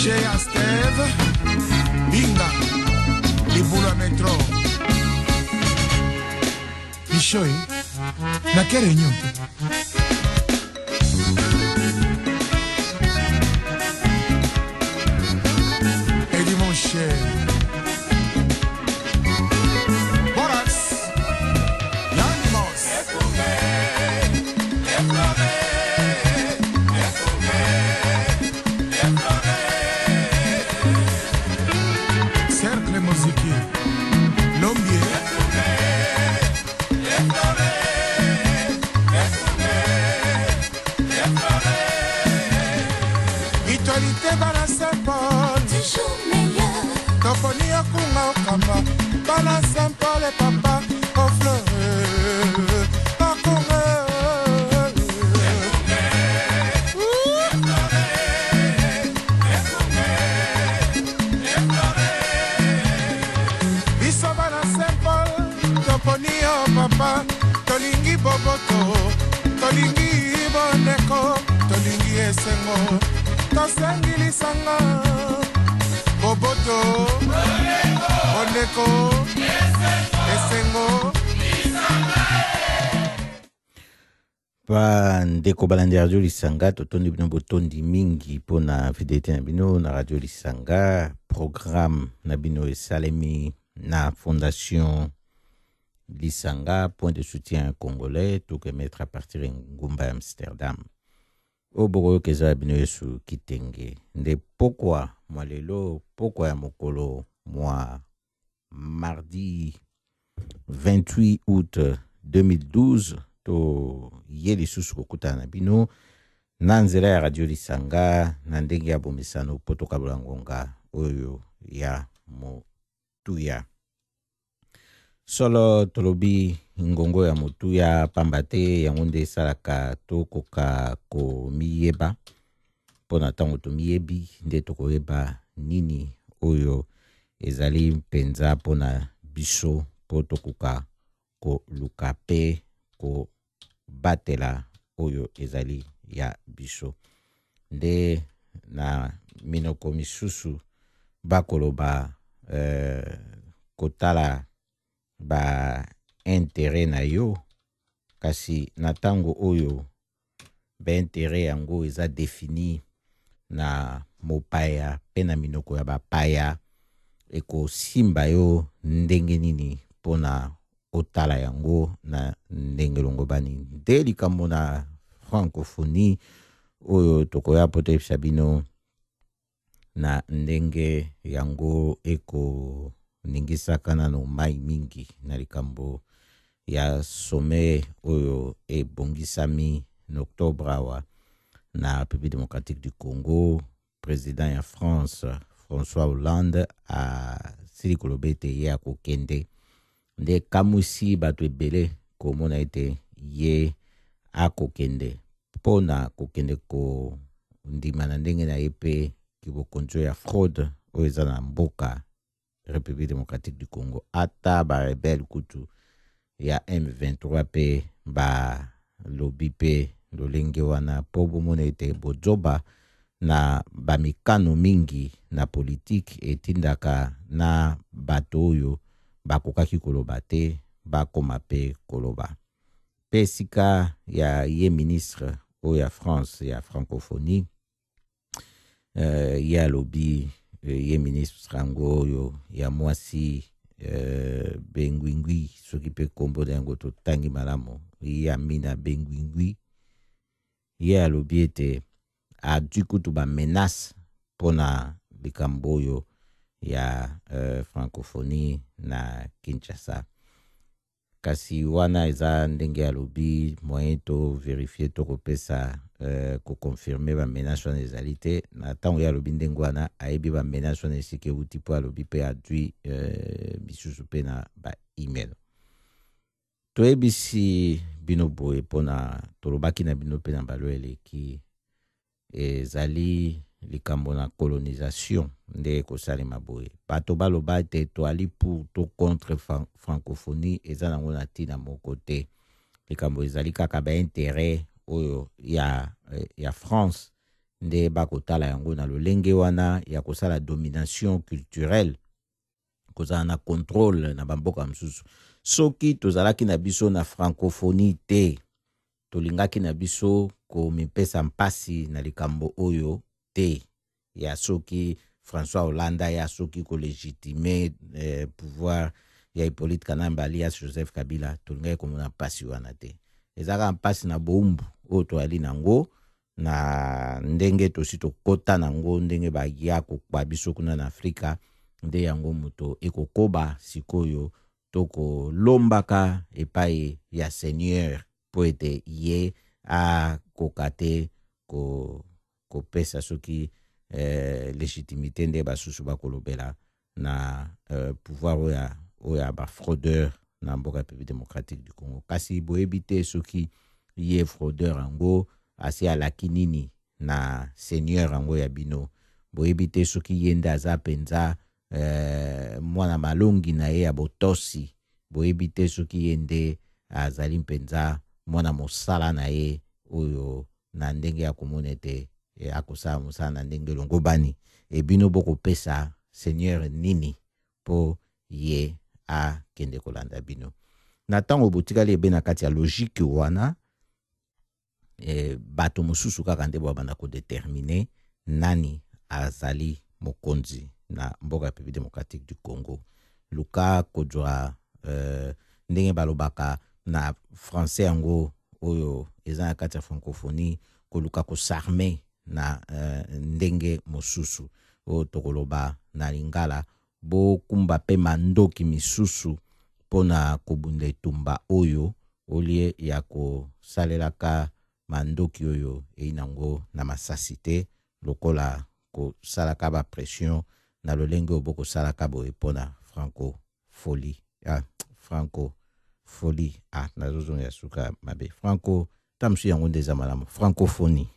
Chez Steve, Binga, les boulots à métro. Michoi, na quelle réunion? Et dit mon cher. Borax, l'animos. Cercle musique, l'ombier. Itualité bana Saint-Paul, toujours meilleur. Toponi akunga okamba, bana Saint-Paul et papa, au fleur, akunga. Biso bana Saint-Paul, toponi o papa, tolingi boboto, tolingi boneko, tolingi esengo. Tosengili sanga Boboto Oneko Esengo Pa ndeko balandi radio lisanga totondi bino botondi mingi pona fidélité na bino na radio lisanga programme na bino esalemi na fondation Lisanga point de soutien congolais tout que mettre à partir ngumba Amsterdam. Oboro keza bino yesu kitenge nde pokwa mwalelo pokwa ya mokolo mwa mardi 28 août 2012 to yeli susu kokutana bino na nzela ya radio lisanga na ndenge ya bomisano potoka bulangonga oyo ya motuya solo tolobi ngongo ya motuya pambate yango nde esalaka tokoka komiyeba mpona ntango tomiyebi nde tokoyeba nini oyo ezali mpenza mpona biso mpo tokoka koluka mpe kobatela oyo ezali ya biso nde na minoko misusu bakoloba kotala ba intérêt na yo kasi na tango oyo ba intérêt yango eza défini na mopaya pe na minoko ya bapaya eko simba yo ndenge nini pona otala yango na ndenge longobani nde likambo na francophonie oyo tokoya poto yebisa bino na ndenge yango eko ningisaka nano mai mingi na likambo ya sommet oyo ebongisami na octobre awa na République démocratique du Congo. Président ya France François Hollande asili koloba ete ye akokende nde kamusi bato ebele komona ete ye akokende mpona kokende kondima na ndenge na ye mpe kibokonzo ya fraude oyo eza na mboka République démocratique du Congo ata ba rebelle kutu ya M23 pe ba lobby pe lolenge wana po bomona ete bozoba na bamikano mingi na politique etindaka na bato oyo bakokaki koloba te bakoma pe koloba pe sika ya ye ministre oyo ya France ya francophonie ya lobby ye ministre yango oyo ya mwasi Bengwingwi soki pe kombo na yango totangi malamu ye Amina Bengwingwi ye alobi ete adu kutu ba menace pona likambo oyo ya francophonie na Kinshasa kasi wana eza ndenge alobi moyen to vérifier to kopesa kokonfirme ba menace wana ezali te na ntango ya alobi ndenge wana ayebi ba menace wana esika euti mpo alobi mpe adui bisusu mpe na ba email toyebisi bino boye mpona tolobaki na bino mpe na balo eleki ezali likambo na colonisation nde ekosalema boye bato baloba ete toali pour to contre francophonie eza nango na ntina moko te likambo ezali kaka baintérêt oyo ya France nde bakotala yango na lolenge wana ya kosala domination culturelle kozala na contrôle na bamboka mosusu. Soki tozalaki na biso na francophonie te, tolingaki na biso komipesa mpasi na likambo oyo te, ya soki François Hollande ya soki kolégitimer pouvoir ya Hippolyte Kanambe alias Joseph Kabila, tolingaki komona mpasi wana te. Ezaka mpasi na boumbu oyo toali nango, na ndenge tosi tokota nango, ndenge bagia kokwa biso kuna na Afrika, nde yango moto ekokoba sikoyo toko lombaka epai ya Seigneur po ete ye akokate kopesa soki légitimité nde basusu bakolobela na pouvoir oya ba fraudeur na mboka République démocratique du Congo. Kasi boyebi te soki ye fraudeur ango asi alaki nini na Seigneur ango ya bino. Boyebi te soki ye nde aza penza mwana malongi na ye ya botosi. Boyebi te soki ye nde azali mpenza mwana mosala na ye oyo na ndenge ya komona ete akosala mosala na ndenge longo bani. Ebino bokopesa Seigneur nini po ye akende kolanda bino. Na tango botikali ebe na kati ya logique wana, bato mosusu kaka nde babanda kodetermine nani azali mokonzi na mboka République démocratique du Congo. Luka kodwa ndenge balobaka na français yango oyo eza na kati ya francophonie, koluka kosarme na ndenge mosusu oyo tokoloba na lingala, bo kumba pe mandoki misusu pona kobunda etumba oyo olie ya kosalelaka mandoki oyo einango na masasi te, lokola kosalaka ba pression na lolenge obo kosalaka boye pona francofolie nazozo ya suka mabe franco tamsu yango ndeza malamu francophonie.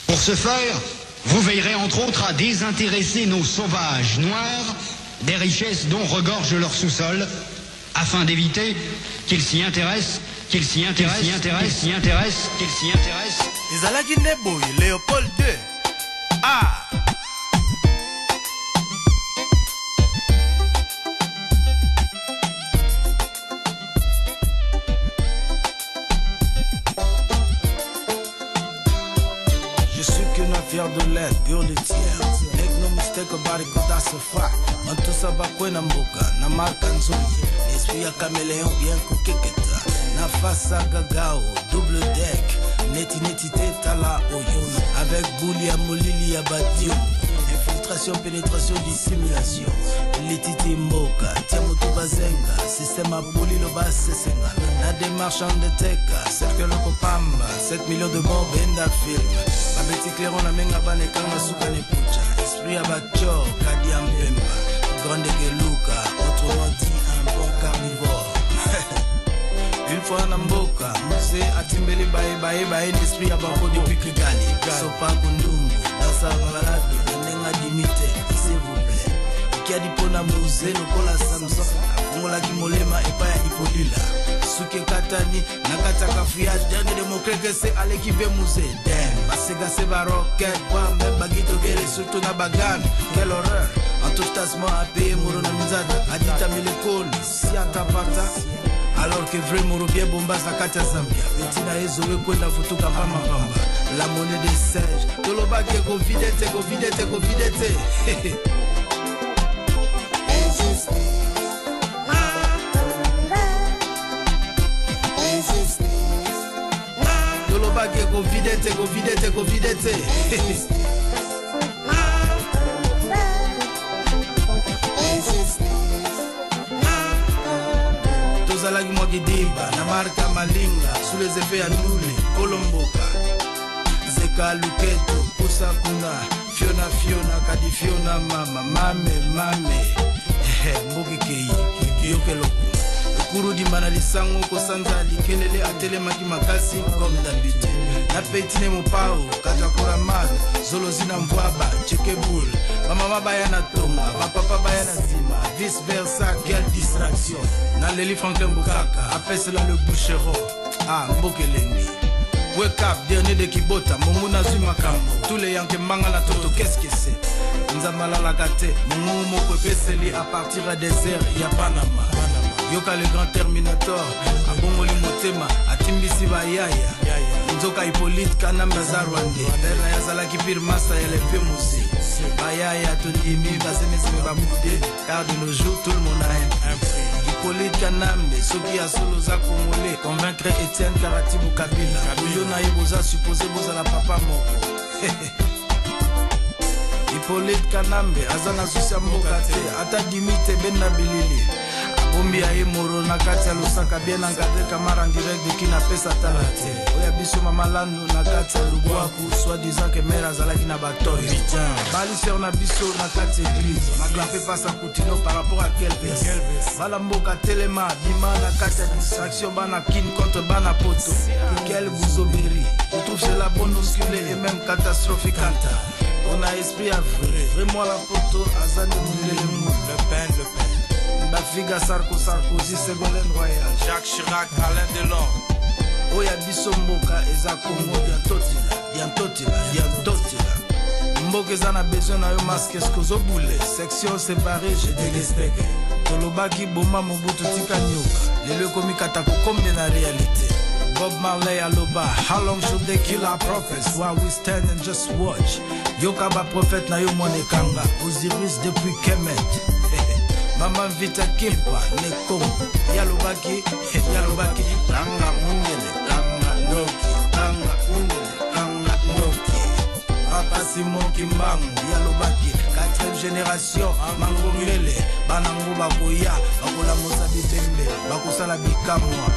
Pour ce faire, vous veillerez entre autres à désintéresser nos sauvages noirs des richesses dont regorge leur sous-sol, afin d'éviter qu'ils s'y intéressent, qu'ils s'y intéressent. Ezalaki Neboy, Léopold II. Ah! De l'aide, pure de tiers. Make no mistake about it, cause that's a fact. On tout ça va quoi na mboka, na marka nzongi. Esprit ya caméléon, bien kokeketa. Na face à gagao, double deck. Neti teta la oyo. Avec bouli ya molili ya badio. Infiltration, pénétration, dissimulation. Lititi mboka, tia moto bazenga. Système à bouli lo basse senga. La démarche en déteka, cercle kopamba. 7 millions de morts, benda film. Babeti clairon la menga bane kanga suka ne pucha. Esprit à batcho, kadi mpemba. Grande que Luca, autrement dit un bon carnivore. Une fois na mboka, muse atimbeli bae l'esprit à bako depuis que gali. Sopa kundungu, dasa balado, nenga dimite, s'il vous plaît. Qui a dit pour la muse, le cola Samson. fongolaki molema epai ya Ipolila suki katani na kati ya kafuya dernier démocrate se aleki mpe muse dem baseka se baroket kwa même bagitokele surtout na bagane quelle horreur entourtasement a payé moro na minzada aditami l'école si atapata alors que vrai moro bien bombas na kati ya Zambia betina ezowe kwenda vutuka pamba la monnaie des singes tolobaki ekovidete tolobaki ekovidete tozalaki mwa kidimba na marka malinga sous les effets ya ndule kolomboka zeka luketo kusa kuna fiona kadi fiona mame mboki kei yokeloko ekuru dimana lisango kosanza likelele atelemaki makasi comme d'habitude na petine mopao katakora mane zolozina mvwaba chekebul bamama baya na tonga bapapa baya na nsima vice versa quelle distraction na leli Franklin Bukaka apesela le boucheron mbokelengi wake up dernier de Kibota monguna zui makambo tous les yanke manga na toto qu'est-ce que c'est nzamalala te mongo moko peseli à partir à désert ya Panama yoka le grand terminator abongoli motema atimbisi bayaya nzoka Hippolyte Kanamba za Rwanda derna yazalaki pire masa ya lepe musi bayaya tondimi basemeseme bamude car de nos jours tout le monde a un prix Hippolyte Kanambe soki asolo za congolais convaincre Etienne Karati Bukabila yo na ye boza supposé boza la papa moko Hippolyte Kanambe azana susi ya mboka te ata dimite benna bilili bombi ya moro na kati ya Lusaka bien encadré camara en direct de kina pesa tala te oya biso mamalandu na kati ya Lubwaku soi-disant que mère azalaki na batoy baliseur na biso na kati église maglape pasa kutino par rapport à quelle personne bala mboka telema bima na kati ya distraction bana kin contre bana poto quel bouzoberi je trouve cela bon musculé et même catastrophique on a esprit à vrai vraiment la poto azane le pain Bafiga Sarkozy Ségolène Royal Jacques Chirac Alain Delon oya biso mboka eza Congo diantotila mboka eza na besoin na yo masque eskozobule section séparée je délesteke tolobaki boma mobutu tika nyoka lelo ekomi katako combien na réalité Bob Marley aloba how long should they kill our prophets while we stand and just watch yoka ba prophète na yo monekanga Osiris depuis Kemet Mama Vita Kimpa Nekongo Yalobaki Kanga Mungele Kanga Noki Papa Simon Kimbangu Yalobaki 4e génération Mangomele Banango Bakoya Bakola Mosabi Tembe Bakosala Bikamwa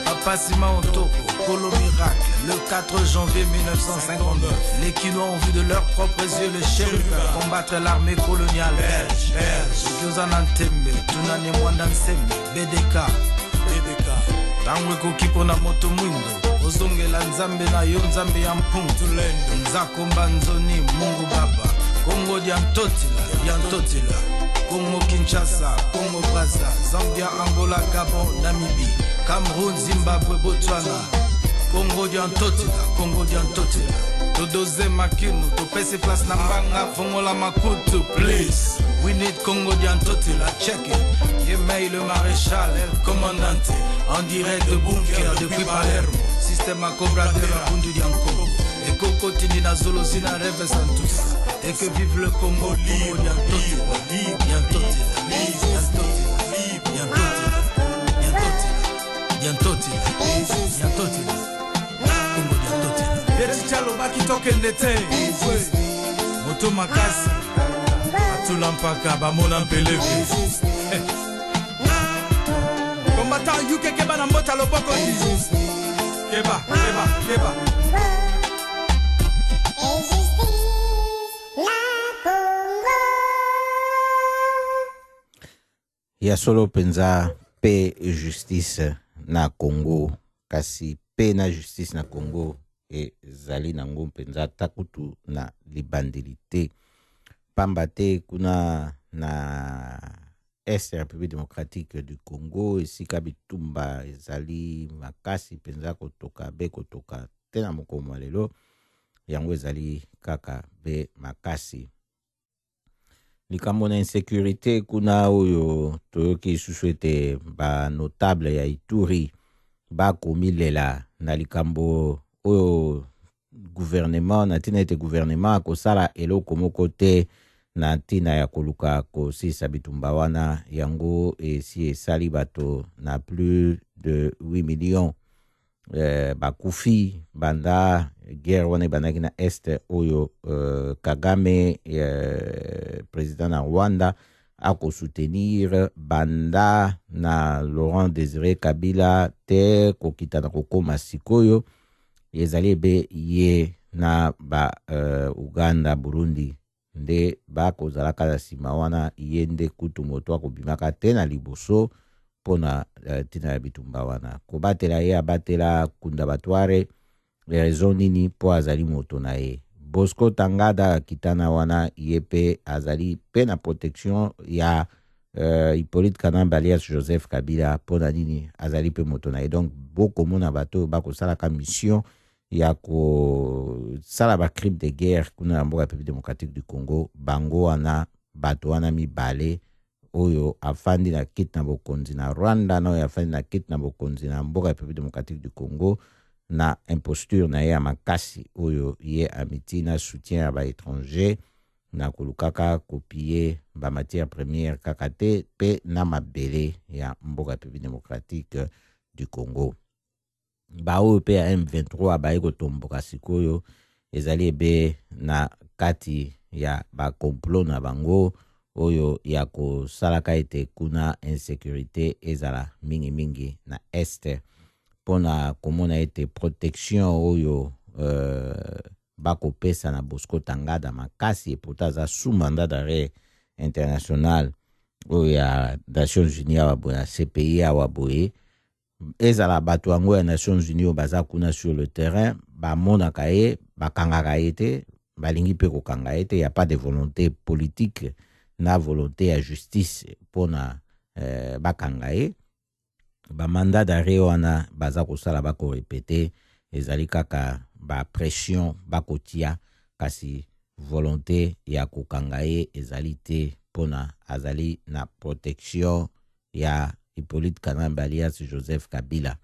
Papa Simon Otoko Colo Miracle le 4 janvier 1959 les Quinois ont vu de leurs propres yeux les chérubins combattre l'armée coloniale belge Josana Ntembe Tunane Mwanda Nsembe BDK tango ekoki mpona moto mwindo ozongela nzambe na yo nzambe ya mpungu nzakomba nzoni mungu baba Congo diantotila Congo Kinshasa Congo Brazza Zambia Angola Gabon Namibie Cameroun Zimbabwe Botswana Congo diantotila todoze makinu topesi place na mbanga fongola makutu please we need Congo diantotila check it Yemei le maréchal el commandante en direct de bunker depuis Palermo système à cobra de la bundu dianko et Coco Tindi na zolo zina rêve santusa et que vive le Congo diantotila Chalo baki tokende te moto makasi atula mpaka bamona mpelevi combattant yuke keba na mbota loboko keba ya solo penza pe justice na Congo kasi pe na justice na Congo ezali nango mpenza takutu na libandeli te pamba te kuna na Est République démocratique du Congo esika bitumba ezali makasi penza kotoka be kotoka tena mokolo lelo yango ezali kaka be makasi likambo na insécurité kuna oyo toyoki lisusu ete banotable ya Ituri bakomilela na likambo oyo gouvernement na ntina ete gouvernement akosala eloko moko te na ntina ya koluka kosisa bitumba wana yango esi esali bato na plus de 8 millions bakufi banda guerre wana ebandaki na este oyo Kagame président na Rwanda akosoutenir banda na Laurent Désiré Kabila te kokita na kokoma sikoyo ezali ebe ye na ba Uganda Burundi nde bakozalaka na nsima wana ye nde kutu moto akobimaka te na liboso mpona ntina ya bitumba wana kobatela ye abatela kunda batware raison nini mpo azali moto na ye Bosco Tangada kitana wana ye mpe azali mpe na protection ya Hippolyte Kanamba alias Joseph Kabila mpona nini azali mpe moto na ye donc bokomona bato bakosalaka mission ya kosala bacrime de guerre kuna na mboka République démocratique du Congo bango wana bato wana mibale oyo afandi na kiti na bokonzi na Rwanda na oyo afandi na kiti na bokonzi na mboka République démocratique du Congo na imposture na ye ya makasi oyo ye amiti na soutien ya baétranger na kolukaka kopie bamatière première kaka te mpe na mabele ya mboka République démocratique du Congo baoyo mpe ya M23 baye kotomboka sikoyo ezali ebe na kati ya bakomplot na bango oyo ya kosalaka ete kuna insécurité ezala mingi na este mpona komona ete protection oyo bakopesa na Bosco Tangada makasi epota aza sous mandat d'arrêt international oyo ya Nations Unies awa boye na CPI awa boye ezala bato yango ya Nations Unies oyo baza kuna sur le terrain bamonaka ye bakangaka ye te balingi mpe kokanga ye te ya pas de volonté politique na volonté ya justice mpona bakanga ye bamandat d'arrêt wana baza kosala bakorepete ezali kaka bapression bakotia kasi volonté ya kokanga ye ezali te mpona azali na protection ya Hippolyte Kanamba alias Joseph Kabila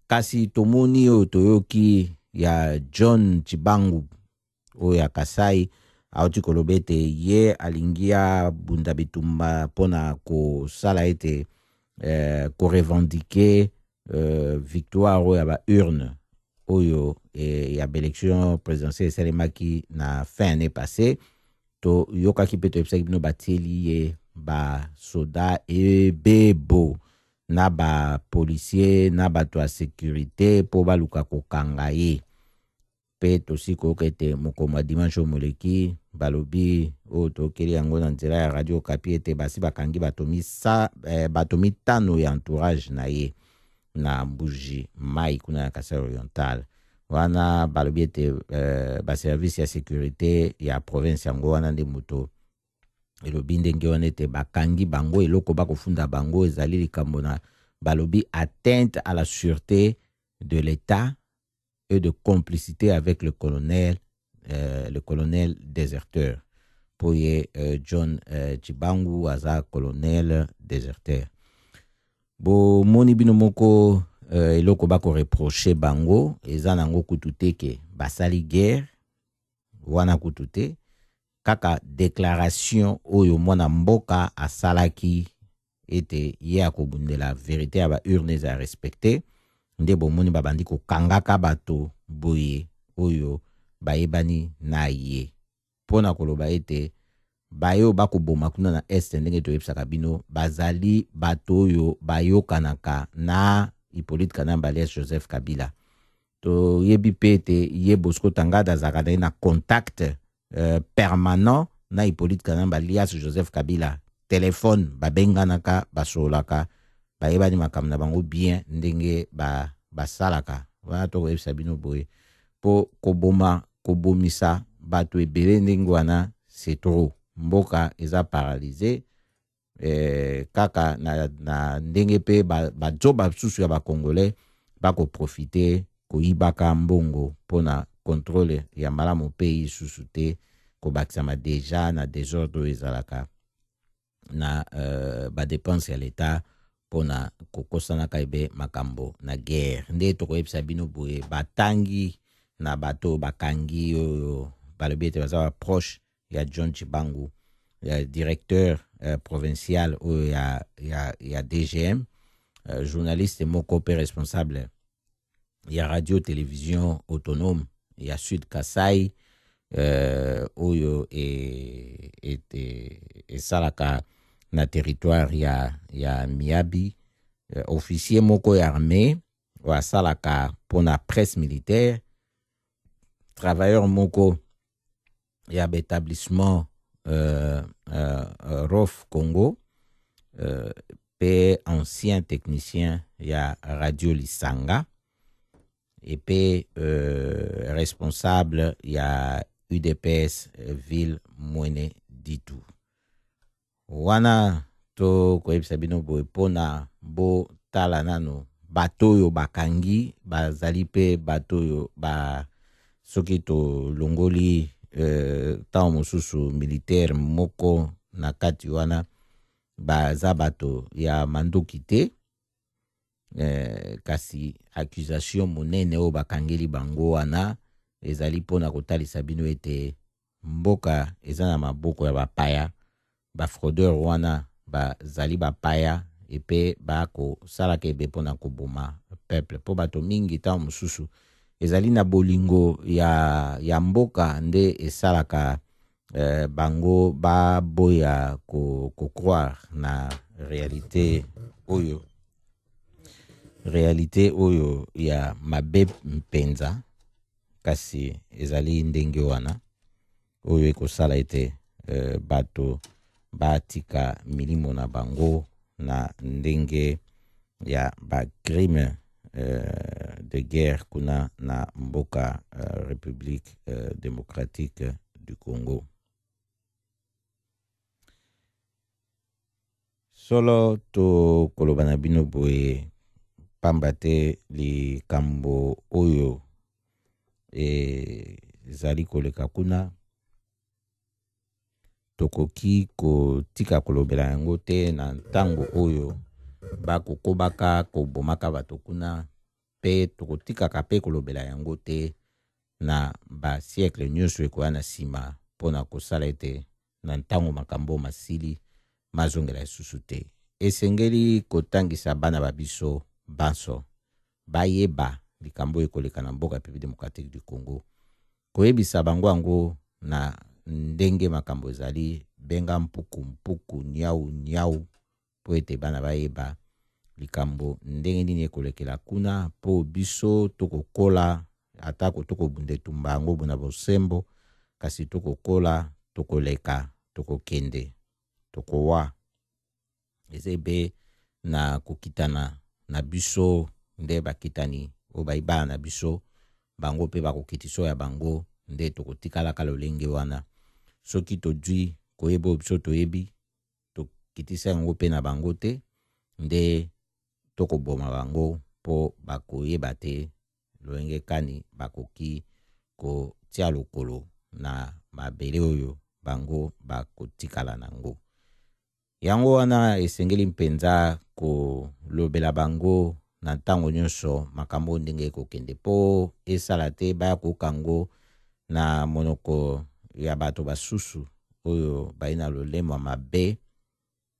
kasi tomoni oyo toyoki ya John Chibangu oyo ya Kasai auti koloba ete ye alingia bunda bitumba mpona kosala ete korevendike victoire oyo ya baurne oyo ya baélection présidentielle esalemaki na fin année passée toyokaki mpe toyebisaki bino batieli ye basoda ebebo na bapolisier na bato ya sécurité mpo baluka kokanga ye mpe tosi koyoka ete mokolo ya dimanche oyo moleki balobi oyo tokeli yango na nzela ya radio Okapi ete basi bakangi bato mitano ya entourage na ye na Mbuji Mai kuna na Kasai Oriental wana balobi ete baservice ya sécurité ya province yango wana nde moto elobi ndenge wana ete bakangi bango eloko bakofunda bango ezali likambo na balobi atteinte à la sûreté de l'État et de complicité avec le colonel déserteur pour John Chibangu aza colonel déserteur bo moni bino moko eloko bako reprocher bango eza nango kutu te ke basali guerre wana kutu te kaka déclaration oyo mwana mboka asalaki ete ye akobundela vérité ya baurne eza respecté nde bomoni babandi kokangaka bato boye oyo bayebani na ye mpona koloba ete bayo bakoboma kuna na este ndenge toyebisaka bino bazali bato oyo bayokanaka na Hippolyte Kanamba alias Joseph Kabila toyebi mpe ete ye Bosco Tangada azalaka na ye na contact permanent na Hippolyte Kanamba alias Joseph Kabila telefone babenganaka basolaka bayebani makambo na bango bien ndenge basalaka wana tokoyebisa bino boye mpo kobomisa bato ebele ndenge wana c'est trop mboka eza paralysé kaka na ndenge pe bazoba susu ya bakongolais bakoprofite koyibaka mbongo mpona contrôle ya malamu mpe susu te kobakisama deja na désordre oyo ezalaka na badepense ya leta mpona kokosanaka ebe makambo na guerre. Nde tokoyebisa bino boye batangi na bato bakangi oyo balobi ete baza baproche ya John Chibangu, ya directeur provincial oyo ya DGM, journaliste moko pe responsable ya radio télévision autonome ya Sud Kasai, oyo esalaka na territoire ya Miabi, officier moko ya armée oyo asalaka mpona presse militaire, travailleur moko ya établissement ROF Congo, pe ancien technicien ya radio Lisanga, et puis responsable ya UDPS ville Mwene Ditu. Wana to koyebisa bino boye mpona bo tala nano bato oyo bakangi bazali pe bato oyo soki to longoli ntango mosusu militaire moko na kati wana baza bato ya mandoki te, kasi accusation monene oyo bakangeli bango wana ezali mpona kotalisa bino ete mboka eza na maboko ya bapaya, bafraudeur wana bazali bapaya epe bakosalaka ebe mpona koboma peuple. Po bato mingi ntango mosusu ezali na bolingo ya mboka nde esalaka bango baboya croire na réalité oyo ya mabe mpenza, kasi ezali ndenge wana oyo ekosala ete bato batika milimo na bango na ndenge ya bacrime de guerre kuna na mboka République démocratique du Congo. Solo to koloba na bino boye pamba te likambo oyo ezali koleka kuna tokoki kotika kolobela yango te na ntango oyo bakokobaka kobomaka bato kuna, pe tokotikaka pe kolobela yango te na basiècle nyonso ekoya na nsima mpona kosala ete na ntango makambo masili mazongela lisusu te. Esengeli kotangisa bana babiso banso bayeba likambo ekoleka na mboka République démocratique du Congo, koyebisa bango yango na ndenge makambo ezali, benga mpuku nyau po ete bana bayeba likambo ndenge nini ekolekela kuna, po biso tokokola atako tokobunde tumba yango bona bosembo, kasi tokokola tokoleka tokokende tokowa ezebe na kokitana na biso nde bakitani o baibana na biso bango pe bakokitiso ya bango nde tokotikalaka lolenge wana. Soki todwi koyeba biso toyebi tokitisa yango pe na bango te nde tokoboma bango po bakoyeba te lolenge kani bakoki kotia lokolo na mabele oyo bango bakotikala nango. Yango wana esengeli mpenza kolobela bango na ntango nyonso makambo ndenge ekokende po esala te baya kokango na monoko ya bato basusu oyo baina lolemo mabe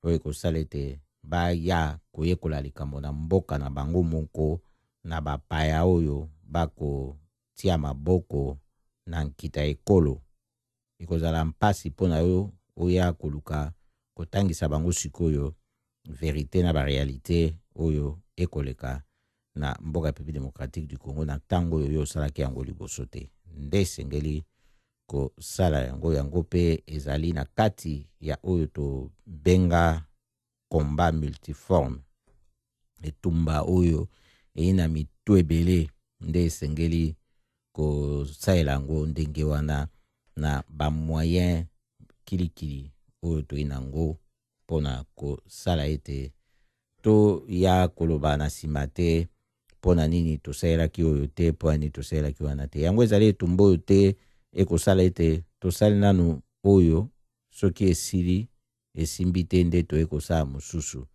oyo ekosala ete baya koyekola likambo na mboka na bango moko na bapaya oyo bakotia maboko na nkita ekolo. Ekozala mpasi mpona yo oya koluka kotangisa bango sikoyo verite na barealité oyo ekoleka na mboka République démocratique du Congo na ntango oyo yo osalaki yango liboso te. Nde esengeli kosala yango pe ezali na kati ya oyo tobenga combat multiforme, etumba oyo eina mitu ebele, nde esengeli kosalela yango ndenge wana na bamoyen kilikili oyo toina yango pona kosala ete to ya koloba na nsima te pona nini tosalelaki oyo te pona nini tosalelaki wana te. Yango ezali etumba oyo te ekosala ete tosali nanu oyo soki esili esimbi te nde toyekosala mosusu.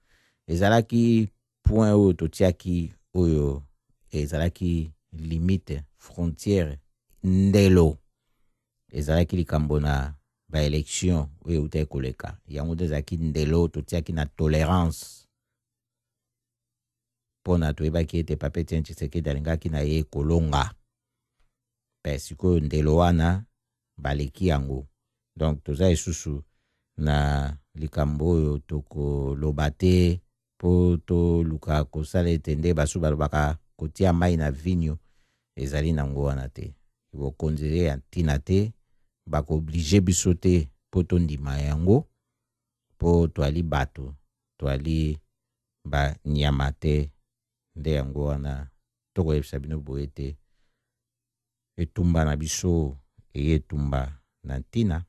Ezalaki point oyo totiaki oyo ezalaki limite frontière ndelo ezalaki likambo na baélection oyo euta ekoleka. Yango nde ezalaki ndelo totiaki na tolérance pona toyebaki ete Papa Etienne Tshisekedi alingaki na ye kolonga pe sikoyo ndelo wana baleki yango. Donc toza esusu na likambo oyo tokoloba te po toluka kosala ete nde basu balobaka kotia mai na vinyo ezali nango wana te. Bokonzele ya ntina te bakooblige biso te po tondima yango po toali bato toali banyama te. Nde yango wana tokoyebisa bino boye te etumba na biso eyetumba na ntina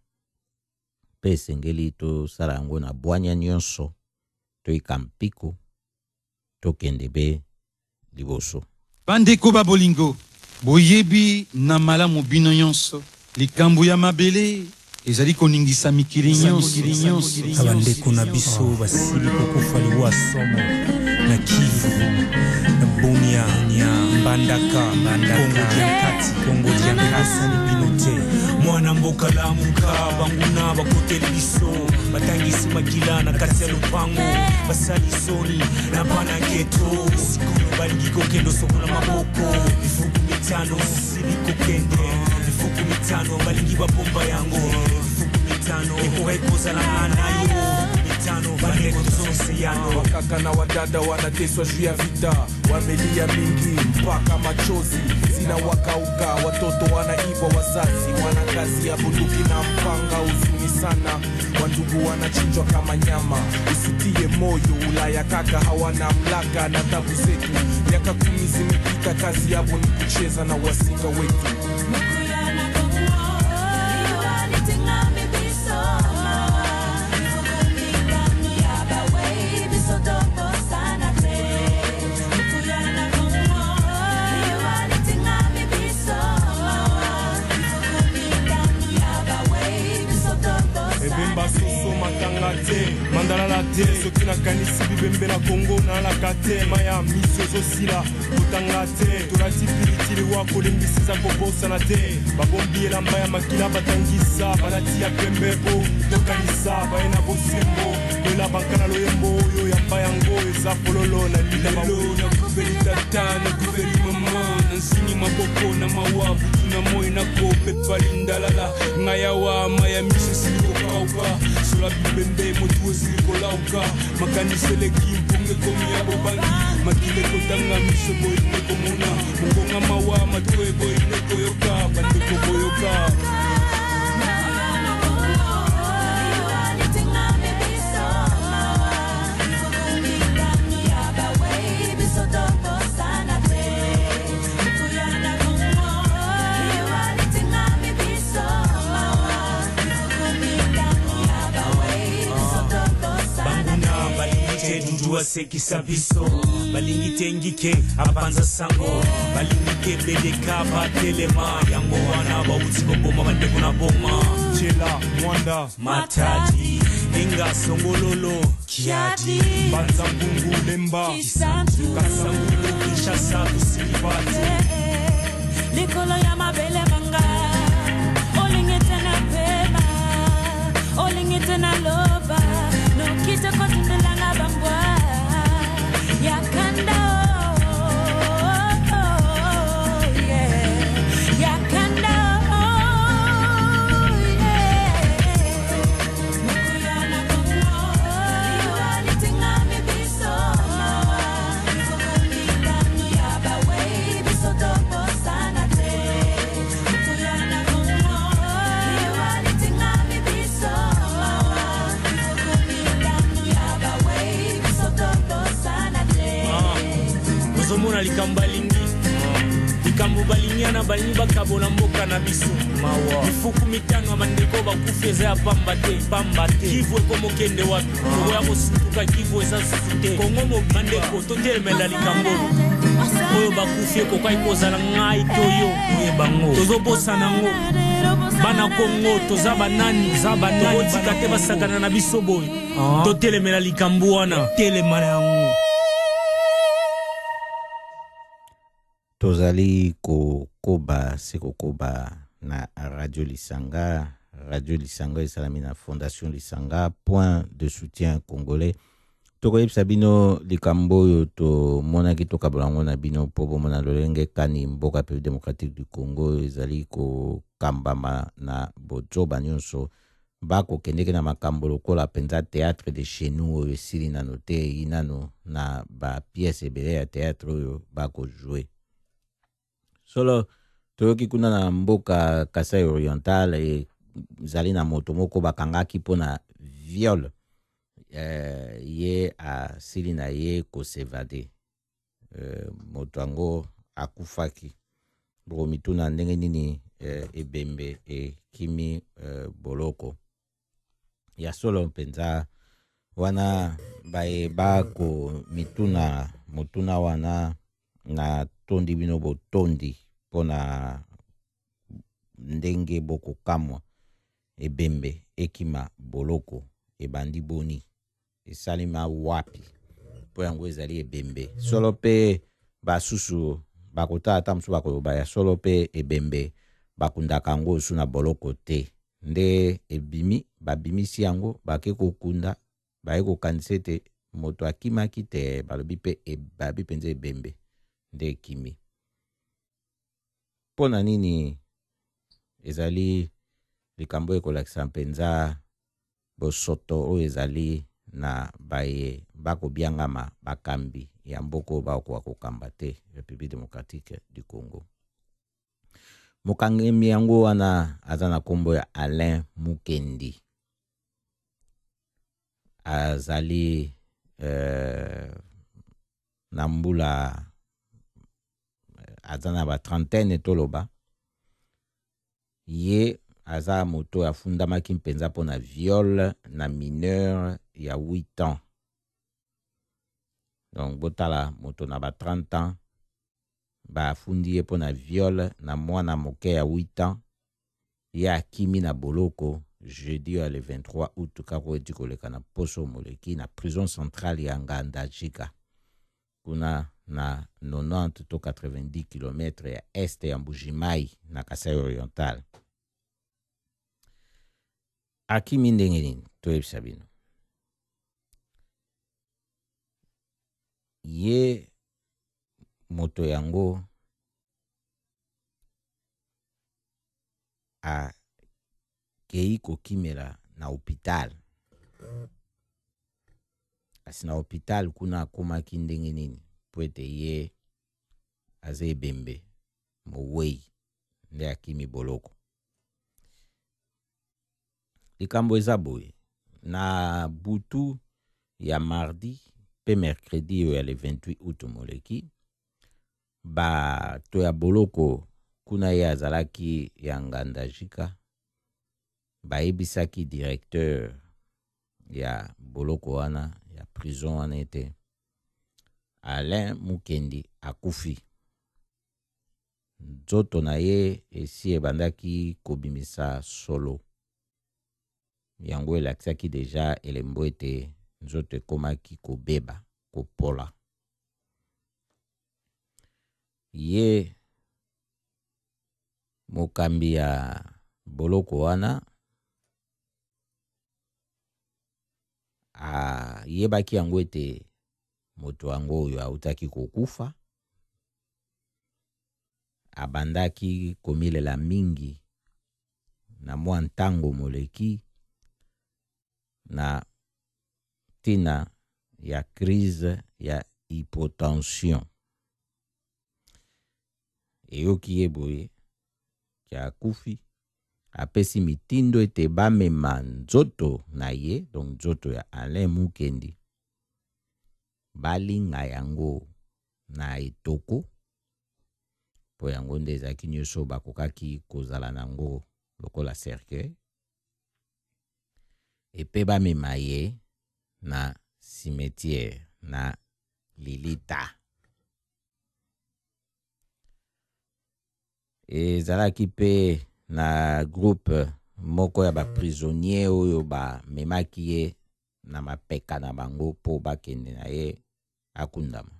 pe esengeli tosala yango na bwanya nyonso toyika mpiko tokende be liboso. Bandeko ba bolingo boyebi na malamu bino nyonso likambo ya mabele ezali koningisa mikili nyonso. Abandeko na biso basili kokufa liwa somo na Kivu na Bunia Mbandaka Kongo diankati binote mwana mboka lamuka banguna bakoteli biso batangisi makila na kati ya lupango basali soni na bana geto sikulu balingi kokendo sokola maboko ifuku mitano sili kokende ifuku mitano balingi babomba yango ifuku mitano ekoza na anayo wakaka na wadada wanateswa juu ya vita, wamelia mingi mpaka machozi zina wakauka, watoto wanaiba, wazazi wana kazi ya bunduki na mpanga, uzuni sana, wandugu wanachinjwa kama nyama. Usitie moyo, Ulaya kaka hawana mlaka na tabu zetu, miaka 10 zimepita, kazi yabo ni kucheza na wasinga wetu. Mandala la te, soki na kanisi bibembe na Congo na la kate, maya miso zosila, utanga te, turati pilitili wako limbisiza kobosa na te, babombi elamba ya makila batangisa, balati ya pembebo, tokanisa, baena bosembo, kwela bankana loyembo, oyo yamba yango, eza pololo na lila mawo, na kubeli tata, na kubeli mama, na nsini maboko, na mawabu, tuna moi na kope palindalala, ngayawa, maya miso sili kokauka, sola bibembe motu osili kolauka, makanise leki mpunge komi ya bobangi, makile kotanga miso boyi neko mona, mungonga mawa matue boyi neko yoka, bandeko boyoka. Seki sabiso balingi tengike apanza sango balingi bedeka batelema yango wana bauti koboma bandeko na boma chela mwanda matadi inga songololo kiadi banza mbungu lemba kasangu kishasa kusibati likolo ya mabele manga olingete na pema olingete na loba no kita kotundela na bangwa Yakanda, oh, yeah. Yakanda, oh, yeah. Mukuyana kongo, iwa litinga mibiso. Mukuyana yabawe, biso topo sana te. balinyana balingi bakabola mboka na biso mawa ifuku mitano bandeko bakufi eza ya pamba te kivu ekomokende wapi oya kosutuka kivu eza susu te kongo mobandeko totelemela likambo oyo bakufi ekokai kozala ngai to yo oyebango tozobosana ngo bana kongo toza banani tokotika te basakana na biso boye totelemela likambo wana telemana yango tozali kokoba na Radio Lisanga esalami na Fondation Lisanga point de soutien congolais tokoyebisa bino likambo oyo tomonaki tokabolango na bino mpo bomona lolenge kani mboka République démocratique du Congo ezali kokambama na bozoba nyonso bakokendeke na makambo lokola mpenza théâtre de chez nous oyo esili nano te inano na bapiese ebele ya théâtre oyo bakojoue solo toyoki kuna na mboka Kasai Oriental ezali na moto moko bakangaki mpona viol ye asili na ye kosevade moto yango akufaki bokomituna ndenge nini ebembe ekimi boloko ya solo mpenza wana bayeba komituna motuna wana na tondi bino botondi mpona ndenge bokokamwa ebembe ekima boloko ebandi boni esalima wapi mpo yango ezali ebembe solo mpe basusu bakota ata mosusu bakoloba ya solo mpe ebembe bakundaka yango osu na boloko te nde ebimi babimisi yango bake kokunda baye kokanisa ete moto akimaki te balobi mpenza ebembe nde ekimi mpo na nini ezali likambo ekolakisa mpenza bosoto oyo ezali na baye bakobiangama bakambi ya mboka oyo bakoka kokamba te République démocratique du Congo. Mokangemi yango wana aza na kombo ya Alain Mukendi azali na mbula aza na ba trentaine toloba ye aza moto afundamaki mpenza mpona viol na mineur ya 8 ans. Donc botala moto na ba 30 ans ba afundi ye mpona viol na mwana moke ya 8 ans ye akimi na boloko jeudi le 23 août kako eti koleka na poso moleki na prison centrale ya Ngandajika kuna na 90 to 90 km ya este ya Mbujimai na Kasai Oriental. Akimi ndenge nini toyebisa bino ye moto yango a kei kokimela na hôpital kasi na hôpital kuna akomaki ndenge nini po ete ye aza ebembe mowei nde akimi boloko. Likambo eza boye na butu ya mardi pe mercredi oyo ya le 28 août moleki bato ya boloko kuna ye azalaki ya Ngandajika bayebisaki directeur ya boloko wana ya prison wana ete Alain Mukendi akufi. Nzoto na ye esi ebandaki kobimisa solo yango elakisaki deja elembo ete nzoto ekomaki kobeba kopola. Ye mokambi ya boloko wana yebaki yango ete moto yango oyo autaki kokufa abandaki komilela mingi na mwa ntango moleki na tina ya crise ya hypotension. Eyoki ye boye kia kufi apesi mitindo ete bamema nzoto na ye, donc nzoto ya Alain Mukendi, balinga yango na etoko po yango nde ezalaki nyonso bakokaki kozala nango lokola cercueil epe bamema ye na cimetière na Lilita. Ezalaki pe na groupe moko ya baprisonnier oyo bamemaki ye na mapeka na bango po bakende na ye akundama.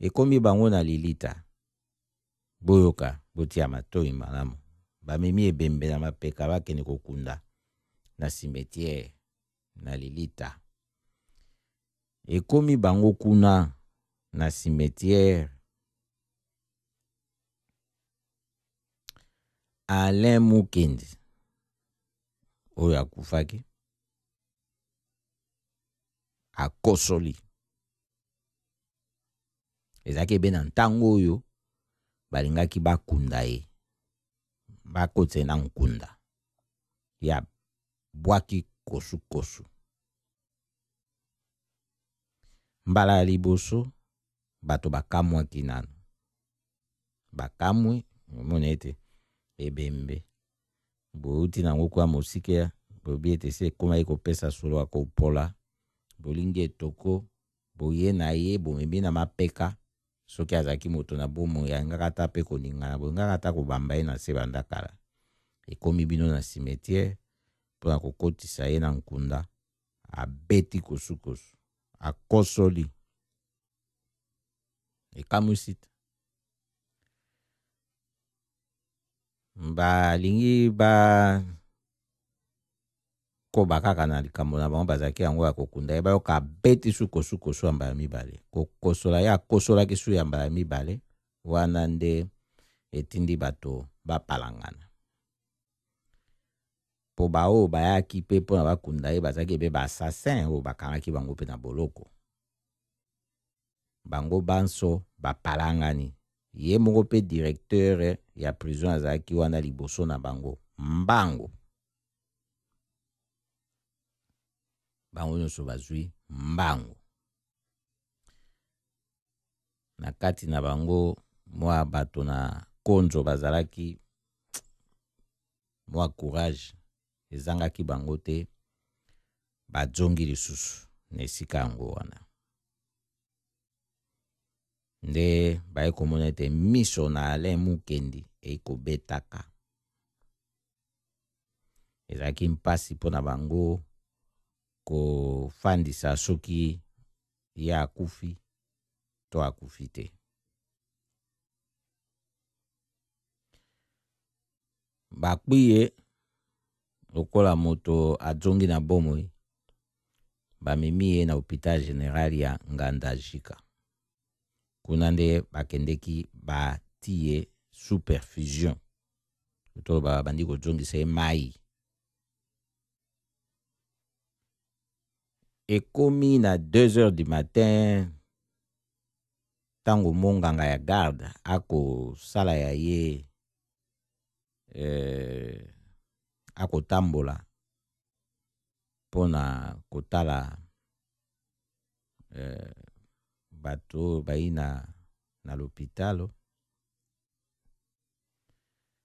Ekomi bango na Lilita. Boyoka botia matoi malamu. Bamemi ebembe na mapeka bakende kokunda na cimetière na Lilita. Ekomi bango kuna na cimetière, Alain Mukendi oyo akufaki akosoli. Ezaki ebe na ntango oyo balingaki bakunda ye, bakotse na nkunda ya bwaki kosu. Mbala ya liboso bato bakamwaki nano, bakamwe omona ete ebembe bouti nango kwa mosike bobi ete se ekoma ekopesa solo akopola bolingi etoko boye na ye bomemi na mapeka soki azalaki moto na bomo yangaka ata mpe koningana bolingaka ata kobamba ye na se bandakala. Ekomi bino na cimetière mpona kokotisa ye na nkunda, abeti kosukosu akosoli ekamwisita. Balingi koba kaka na likambo na bango bazalaki yango ya kokunda ye bayoka abeti sukosukosu ya mbala mibale. Kokosola ye akosolaki su ya mbala mibale wana nde etindi bato bapalangana. Po baoyo bayaki mpe mpona bakunda ye bazalaki ebe baassassin oyo bakangaki bango mpe na boloko. Bango banso bapalangani. Ye moko mpe directeur ya prison azalaki wana liboso na bango. Mbango. Bango nyonso bazwi mbango. Na kati na bango mwa bato na konzo bazalaki mwa courage ezangaki bango te bazongi lisusu na esika yango wana. Nde baye komona ete miso na Alain Mukendi ekobetaka. Ezalaki mpasi mpona bango kofandisa soki ye akufi to akufi te. Bakwiye lokola moto azongi na bomoi bamemi ye na hôpital général ya Ngandajika. Kuna nde bakendeki batie sous perfusion. To bandi kozongisa ye mai. Ekomi na 2h du matin tango monganga ya garde ako sala ya ye ako tambola pona kotala bato bayi na l'hôpital.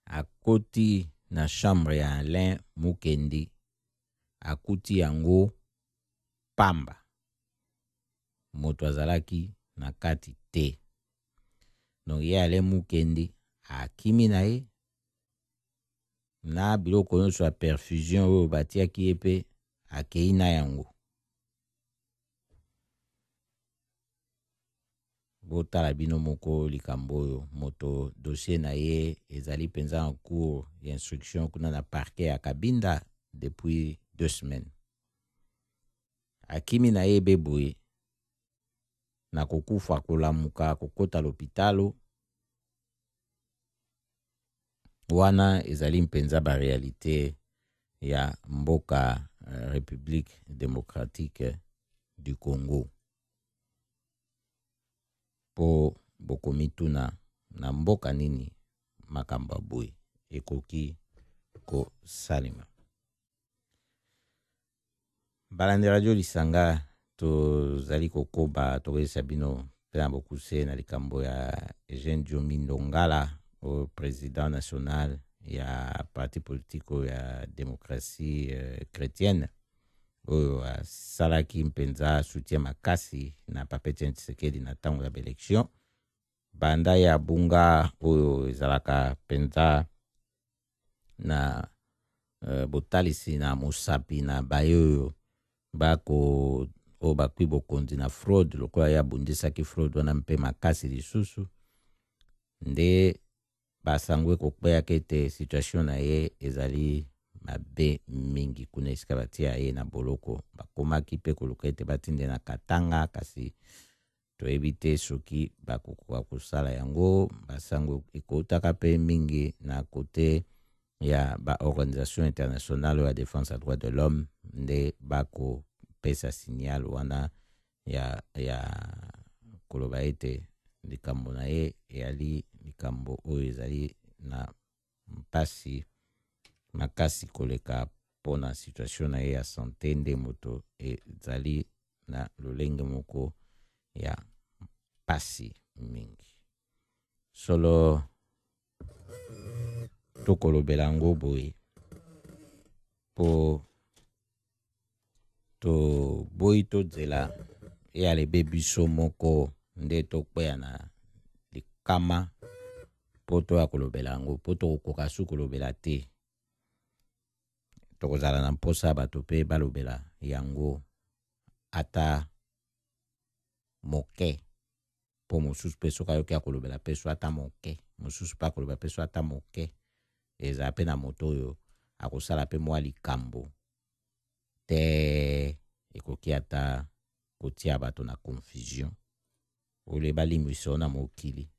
Akoti na chambre ya Alain Mukendi akuti yango pamba. Moto azalaki na kati te. Donc ye Alain Mukendi akimi na ye na biloko nyonso ya perfusion oyo batiaki ye mpe akei na yango. Botala bino moko likambo oyo moto dossier na ye ezali penza en cours ya instruction kuna na parquet ya Kabinda depuis 2 semaines. Akimi na ye beboye na kokufa kolamuka kokota l'hôpitalo wana ezali mpenza ba réalité ya mboka République démocratique du Congo. Po bokomituna na mboka nini makambo boye ekoki ko salima. Balande radio Lisanga tozali kokoba tokesa bino pena bokuse na likambo ya Eugène Diomi Ndongala au président national ya parti politique ya démocratie chrétienne oyo asalaki mpenza soutien makasi na Papa Etienne Tshisekedi na ntango ya baélection banda ya bunga oyo ezalaka mpenza na botalisi na mosapi na bayoyo bako o bakwi bokonzi na fraude lokola ya bundisaki fraude wana mpe makasi lisusu nde basangwe kokpeya kete situation na ye ezali mabe mingi kuna esika batia ye na boloko bakomaki mpe koluka ete batinde na Katanga kasi toyebi te soki bakokoka kosala yango basangwe ekotaka mpe mingi na kote ya baorganisation internationale ya défense à droit de l'homme nde bako pesa signal wana ya koloba ete likambo na ye eyali likambo oyo ezali na mpasi makasi koleka mpona situation na ye ya santé nde moto ezali na lolenge moko ya mpasi mingi solo tokolobela yango boye po to boyi tozela eyalebe biso moko nde tokweya na likama po toya kolobela yango po tokokoka su kolobela te tokozala na mposa bato mpe balobela yango ata moke po mosusu mpe soki ayoki akolobela mpe so ata moke mosusu mpe akoloba mpe so ata moke ezala mpe na moto oyo akosala mpe mwa likambo te ekoki ata kotia bato na confusion ole balimwiso na mokili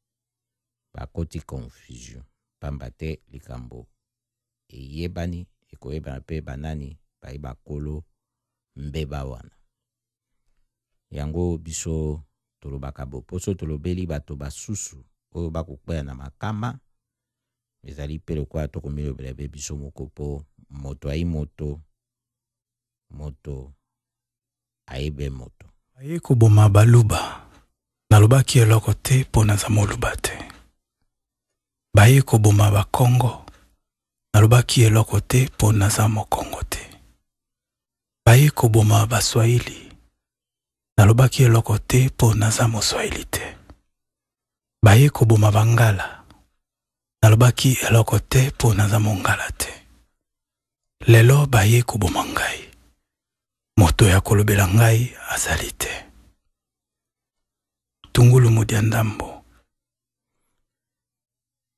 bakoti confusion pamba te likambo eyebani ekoyebana mpe banani bayi bakolo mbeba wana yango biso tolobaka bo poso tolobeli bato basusu oyo bakokweya na makama ezali mpe lokola tokomilobela be biso moko po moto ayi moto moto ayebe moto aye koboma baluba nalobaki eloko te mpo naza moluba te baye koboma bakongo nalobaki eloko te mpo naza mokongo te baye koboma baswahili nalobaki eloko te mpo naza moswahili te baye koboma bangala nalobaki eloko te mpo naza mongala te lelo baye koboma ngai moto ya kolobela ngai azali te tungulu mudia ndambo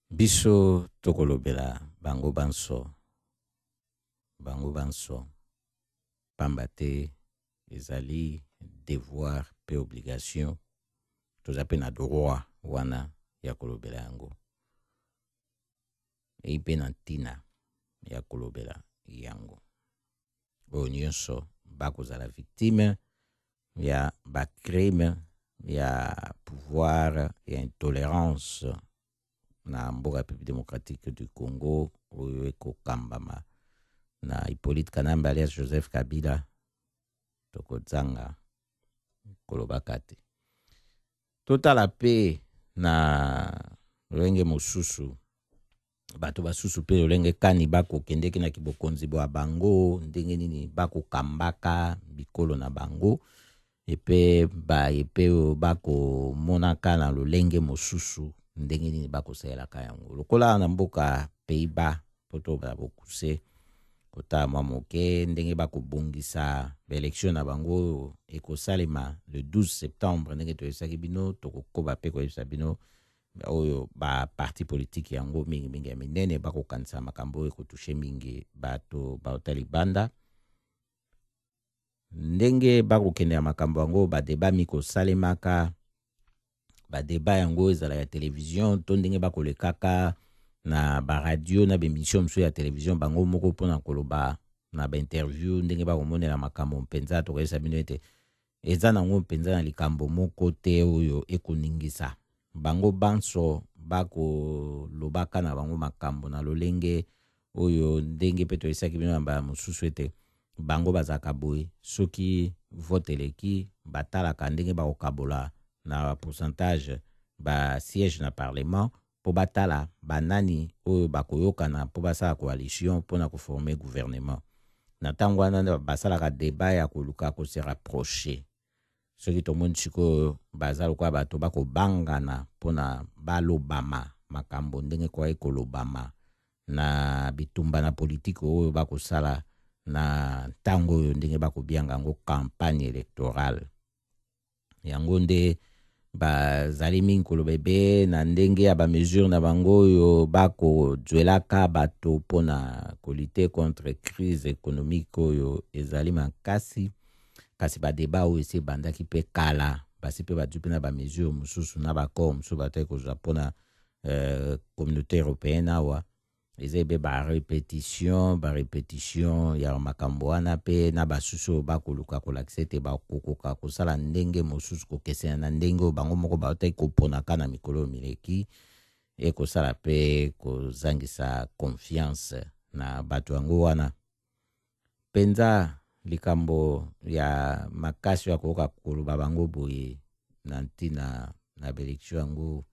biso tokolobela bango banso pamba te ezali devoir pe obligation toza pe na droit wana ya kolobela yango ei pe na ntina ya kolobela yango oyo nyonso bakozala victime ya bacrime ya pouvoir ya intolérance na mboka République démocratique du Congo oyo ekokambama na Hippolyte Kanamba alias Joseph Kabila tokozanga kolobaka te totala pe na lolenge mosusu bato basusu pe lolenge kani bakokendeki na kibokonzi bwa bango ndenge nini bakokambaka bikolo na bango epe bayepe oyo bakomonaka na lolenge mosusu ndenge nini bakosalelaka yango lokola na mboka Pays-Bas poto bokuse kota mwa moke ndenge bakobongisa baélection na bango ekosalema le 12 septembre ndenge toyebisaki bino tokokoba mpe koyebisa bino oyo ba parti politique yango mingi ya minene bakokanisa makambo oyo ekotushe mingi bato baotali banda ndenge bakokende ya makambo yango badeba mikosalemaka badeba yango ezala ya télévision to ndenge bakolekaka na baradio na bemission mso ya télévision bango moko mpona koloba na bainterview ndenge bakomonela makambo mpenza tokoyebisa bino ete eza nango mpenza na likambo moko te oyo ekoningisa bango banso bakolobaka na bango makambo na lolenge oyo ndenge mpe toyebisaki bino na mosusu ete bango bazalaka boye soki vote eleki batalaka ndenge bakokabola na pourcentage ba siège na parlement po batala banani oyo bakoyokana po basala coalition pona koformer gouvernement. Na ntango wana basalaka débat ya koluka kose rapprocher soki tomoni sikoyo baza lokola bato bakobangana mpona balobama makambo ndenge kwa ekolobama na bitumba na politike oyo bakosala na ntango oyo ndenge bakobianga yango campagne électorale. Yango nde bazali mingi koloba ebe na ndenge ya bamesure na bango oyo bakozwelaka bato mpona kolite contre crise économique oyo ezali makasi. Kasi badeba oyo ese bandaki mpe kala basi mpe bazwi mpe na bamesure mosusu na bakor mosusu bataki kozwa mpona communauté européenne awa eza ebe barépétition ya makambo wana mpe na basusu oyo bakoluka kolakisa ete bakokoka kosala ndenge mosusu kokesena na ndenge oyo bango moko baotaki koponaka na mikolo oyo mileki ekosala mpe kozangisa confiance na bato yango wana. Mpenza likambo ya makasi ya koyoka koloba bango boye na ntina na baelektio yango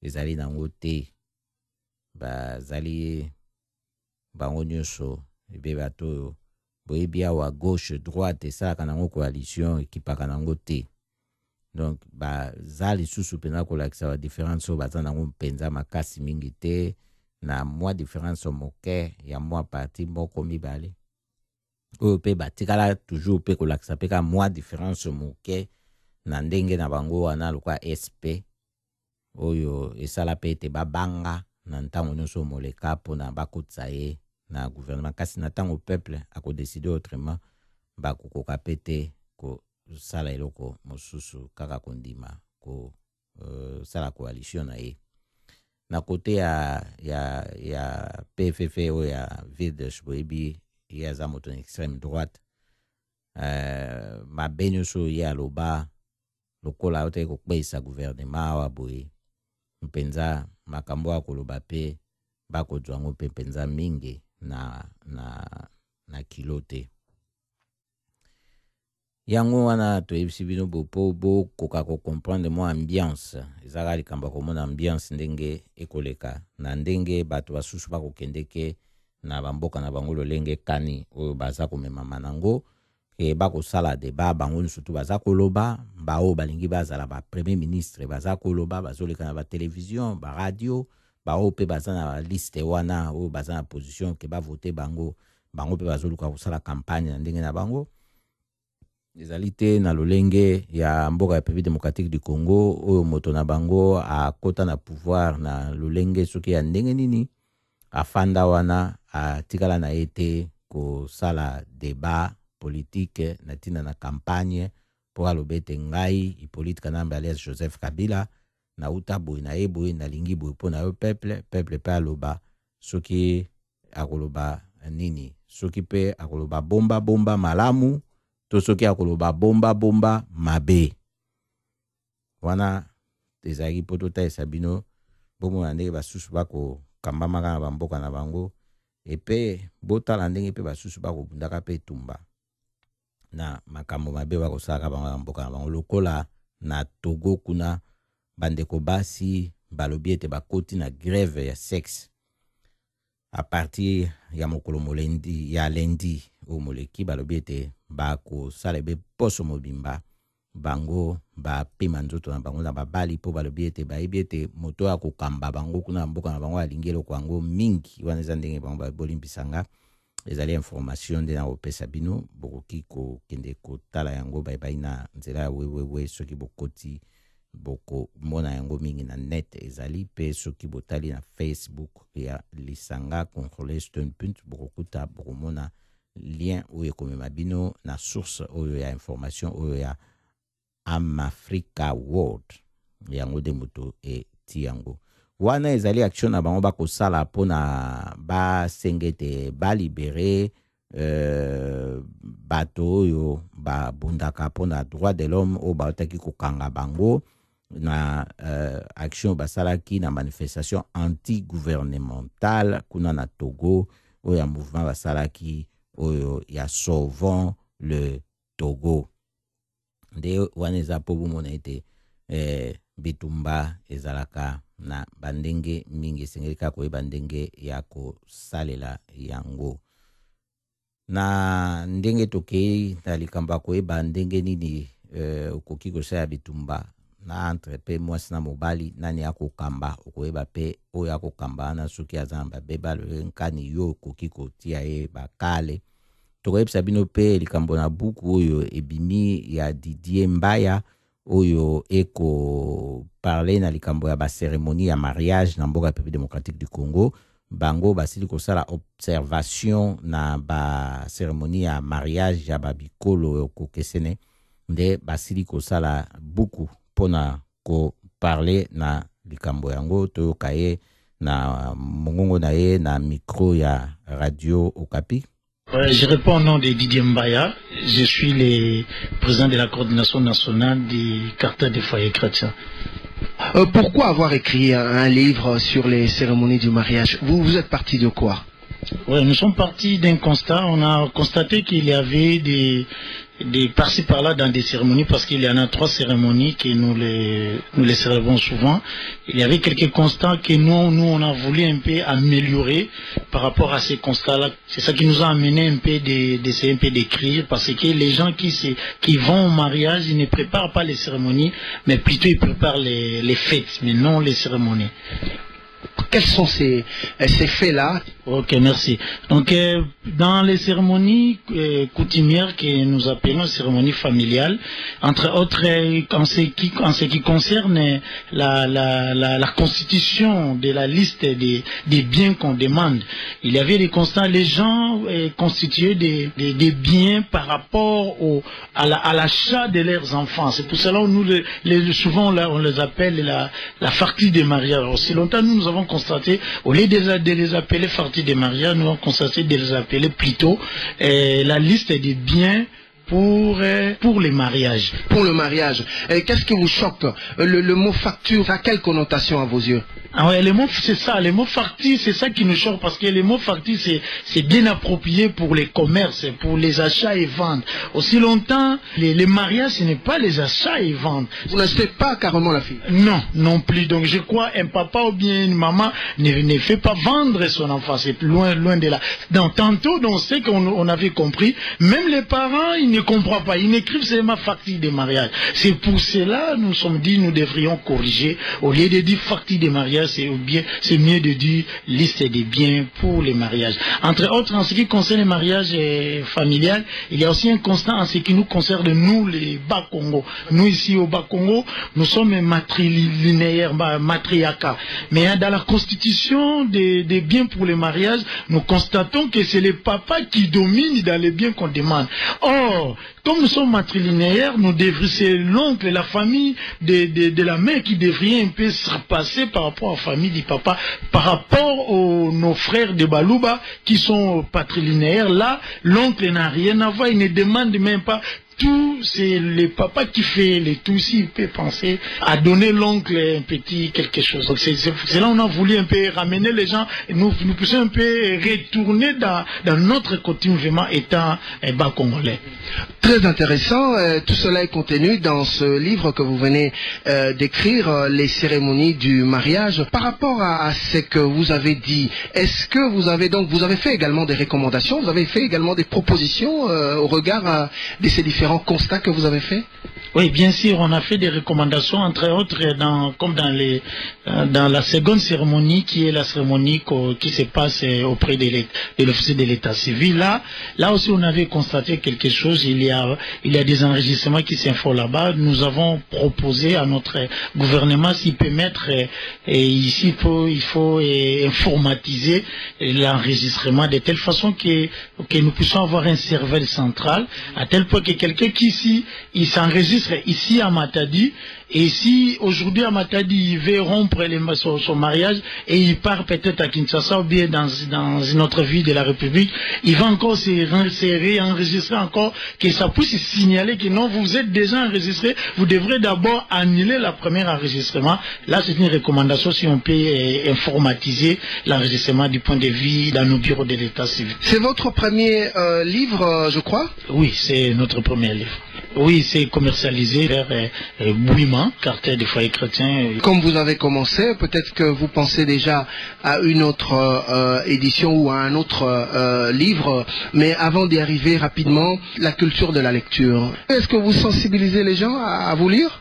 ezali nango te. Bazali bango nyonso ebe bato oyo boyebi awa gauche droite esalaka nango coalition ekipaka nango te. Donc baza lisusu mpenza kolakisa ba différence oyo baza nango mpenza makasi mingi te na mwa différence moke ya mwa parti moko mibale oyo mpe batikala toujours mpe kolakisa mpe ka mwa différence moke na ndenge na bango wana lokwa SP oyo esala mpe ete babanga na ntango nyonso moleka mpona bakotisa ye na gouvernement. Kasi na ntango peuple akodeside autrement bakokoka mpe te kosala eloko mosusu kaka kondima kosala coalition na ye. Na kote ya PFF oyo ya Wilders boyebi ye aza moto na extrême droite. Mabe nyonso ye aloba lokola aotaki kokpeisa gouvernement awa boye mpenza makambo akoloba mpe bakozwa yango mpe mpenza mingi na kilo te. Yango wana toyebisi bino bopo bokoka kocomprendre mwa ambiance ezaka likambo komona ambiance ndenge ekoleka na ndenge bato basusu bakokendeke na bamboka na bango lolenge kani oyo baza komemama nango ke bakosala débat bango surtout baza koloba bao balingi bazala ba premier ministre baza koloba bazoleka na ba télévision ba radio bao pe baza na liste wana oyo baza na position ke ba voter bango pe bazoluka kosala campagne na ndenge na bango. Ezali te na lolenge ya mboka ya République démocratique du Congo oyo moto na bango akota na pouvoir na lolenge soki ya ndenge nini afanda wana atikala na ete kosala débat politique na tina na campagne pour alobete ngai Hippolyte Kanambe alias Joseph Kabila na uta boy na eboy na lingi boy pona yo peuple pe aloba soki akoloba nini soki pe akoloba bomba malamu to soki akoloba bomba mabe wana ezali poto ta esabino bomo na ndenge basusu bako kambamaka na bamboka na bango epe botala ndenge pe basusu bakobundaka pe tumba na makambo mabe bakosalaka bango na mboka na bango lokola na Togo kuna bandeko basi balobi ete bakoti na grève ya sexe a partir ya mokolo molendi ya lendi o moleki balobi ete bakosala ebe poso mobimba bango bapema nzoto na bango na babali po balobi ete bayebi ete moto akokamba bango kuna mboka na bango alingi eloko yango mingi wana eza ndenge bango bolimbisanga ezali information nde na kopesa bino bokoki kokende kotala yango bayebai na nzela ya wewewe soki bokoti bokomona yango mingi na net ezali pe soki botali na Facebook ya Lisanga Congolais Stone.punt bokokuta bokomona lien oyo ekomema bino na source oyo ya information oyo ya Africa World yango de moto eti yango wana ezali action na bango bakosala mpona basengete balibere bato oyo babundaka mpona droit de l'homme oyo baotaki kokanga bango na action basalaki na manifestation anti-gouvernementale kuna na Togo oyo ya mouvement basalaki oyo ya Sauvons le Togo nde wana eza po bomona ete bitumba ezalaka na bandenge mingi sengelika koyeba ndenge ya kosalela yango na ndenge tokei na likambo koyeba ndenge nini okoki kosala bitumba na entre pe mwasi na mobali nani akokamba okoyeba pe oyo akokamba na soki azamba beba nkani yo okoki kotia ye bakale tokoyebisa bino pe likambo na buku oyo ebimi ya Didier Mbaya oyo eko parler na likambo ya ba cérémonie ya mariage na mboka République démocratique du Congo bango basili kosala observation na ba cérémonie ya mariage ya babikolo kokesene nde basili kosala buku pona ko parler na likambo yango toyoka ye na mongongo na ye na micro ya Radio Okapi. Je réponds au nom de Didier Mbaya. Je suis le président de la coordination nationale du quartier des foyers chrétiens. Pourquoi avoir écrit un livre sur les cérémonies du mariage? Vous êtes parti de quoi? Oui, nous sommes partis d'un constat. On a constaté qu'il y avait des par-ci par-là dans des cérémonies, parce qu'il y en a 3 cérémonies que nous les célébrons souvent. Il y avait quelques constats que nous on a voulu un peu améliorer par rapport à ces constats-là. C'est ça qui nous a amené un peu d'essayer un peu d'écrire, parce que les gens qui vont au mariage, ils ne préparent pas les cérémonies, mais plutôt ils préparent les fêtes, mais non les cérémonies. Quels sont ces faits-là? Ok, merci. Donc, dans les cérémonies coutumières que nous appelons cérémonies familiales, entre autres, en ce qui concerne la constitution de la liste des biens qu'on demande, il y avait des constats, les gens constituaient des biens par rapport à l'achat de leurs enfants. C'est pour cela que souvent on les appelle la fartie des mariages. Aussi longtemps, nous avons constaté, au lieu de les appeler fartie des mariages, nous avons constaté de les appeler plutôt la liste des biens pour les mariages. Pour le mariage. Qu'est-ce qui vous choque? Le mot facture a quelle connotation à vos yeux? Ah ouais, les mots, c'est ça, les mots facture, c'est ça qui nous choque, parce que les mots facture, c'est bien approprié pour les commerces, pour les achats et ventes. Aussi longtemps, les mariages, ce n'est pas les achats et ventes. Vous n'achetez pas carrément la fille? Non, non plus. Donc je crois un papa ou bien une maman ne fait pas vendre son enfant, c'est loin de là. Donc tantôt, on sait qu'on avait compris, même les parents, ils ne comprennent pas, ils n'écrivent seulement facture de mariage. C'est pour cela, nous sommes dit, nous devrions corriger, au lieu de dire facture de mariage, c'est mieux de dire liste des biens pour les mariages. Entre autres, en ce qui concerne les mariages familiales, il y a aussi un constat en ce qui nous concerne, nous les Bas-Congo. Nous ici au Bas-Congo, nous sommes matrilinéaires, matriarcat. Mais dans la constitution des biens pour les mariages, nous constatons que c'est les papas qui dominent dans les biens qu'on demande. Or, comme nous sommes matrilinéaires, c'est l'oncle, la famille de la mère qui devrait un peu se repasser par rapport à la famille du papa, par rapport aux nos frères de Baluba qui sont patrilinéaires. Là, l'oncle n'a rien à voir, il ne demande même pas. Tout, c'est le papa qui fait les tout. S'il peut penser à donner l'oncle un petit quelque chose. Donc c'est là on a voulu un peu ramener les gens, nous pousser un peu retourner dans notre coutume vraiment étant bas congolais. Très intéressant. Tout cela est contenu dans ce livre que vous venez d'écrire, les cérémonies du mariage. Par rapport à ce que vous avez dit, est-ce que vous avez fait également des recommandations, vous avez fait également des propositions au regard de ces différents constats que vous avez faits? Oui, bien sûr, on a fait des recommandations, entre autres, comme dans la seconde cérémonie, qui est la cérémonie qui se passe auprès de l'officier de l'état civil. Là aussi, on avait constaté quelque chose. Il y a des enregistrements qui s'infont là-bas. Nous avons proposé à notre gouvernement s'il peut mettre, ici, il faut informatiser l'enregistrement de telle façon que nous puissions avoir un serveur central, à tel point que quelqu'un qui ici, il s'enregistre ici à Matadi, et si aujourd'hui à Matadi il veut rompre son mariage et il part peut-être à Kinshasa ou bien dans une autre ville de la République, il va encore se réenregistrer encore, que ça puisse signaler que non, vous êtes déjà enregistré, vous devrez d'abord annuler le premier enregistrement. Là c'est une recommandation si on peut informatiser l'enregistrement du point de vue dans nos bureaux de l'état civil. C'est votre premier livre, je crois? Oui, c'est notre premier livre. Oui, c'est commercialisé vers Bouillement, quartier des foyers chrétiens. Comme vous avez commencé, peut-être que vous pensez déjà à une autre édition ou à un autre livre, mais avant d'y arriver rapidement, la culture de la lecture. Est-ce que vous sensibilisez les gens à vous lire?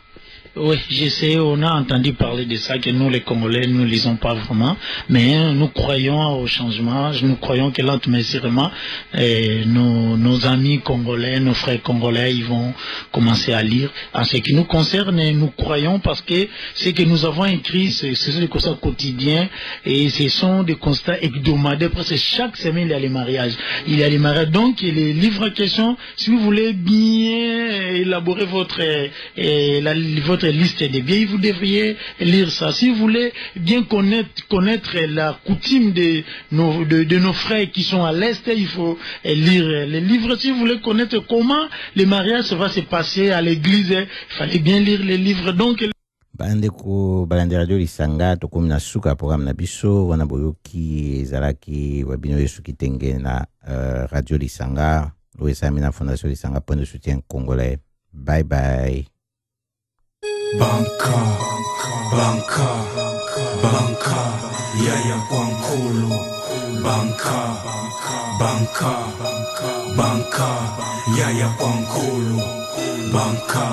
Oui, j'essaie, on a entendu parler de ça, que nous les Congolais, nous ne lisons pas vraiment, mais nous croyons au changement, nous croyons que lentement mais sûrement, nos amis congolais, nos frères congolais, ils vont commencer à lire. En ce qui nous concerne, nous croyons parce que ce que nous avons écrit, ce sont des constats quotidiens et ce sont des constats hebdomadaires, parce que chaque semaine, il y a les mariages. Il y a les mariages, donc les livres en question, si vous voulez bien élaborer votre liste des biens, vous devriez lire ça. Si vous voulez bien connaître la coutume de nos frères qui sont à l'Est, il faut lire les livres. Si vous voulez connaître comment le mariage va se passer à l'église, il fallait bien lire les livres. Donc, bandeko balandi radio lisanga tokomi na suka programme na biso wana boyoki ezalaki wabino yesu kitenge na radio lisanga oesami na fondation lisanga point de soutien congolais. Bye bye. Banka, banka, banka, yaya kwankulu. Banka, banka, banka, yaya kwankulu. Banka.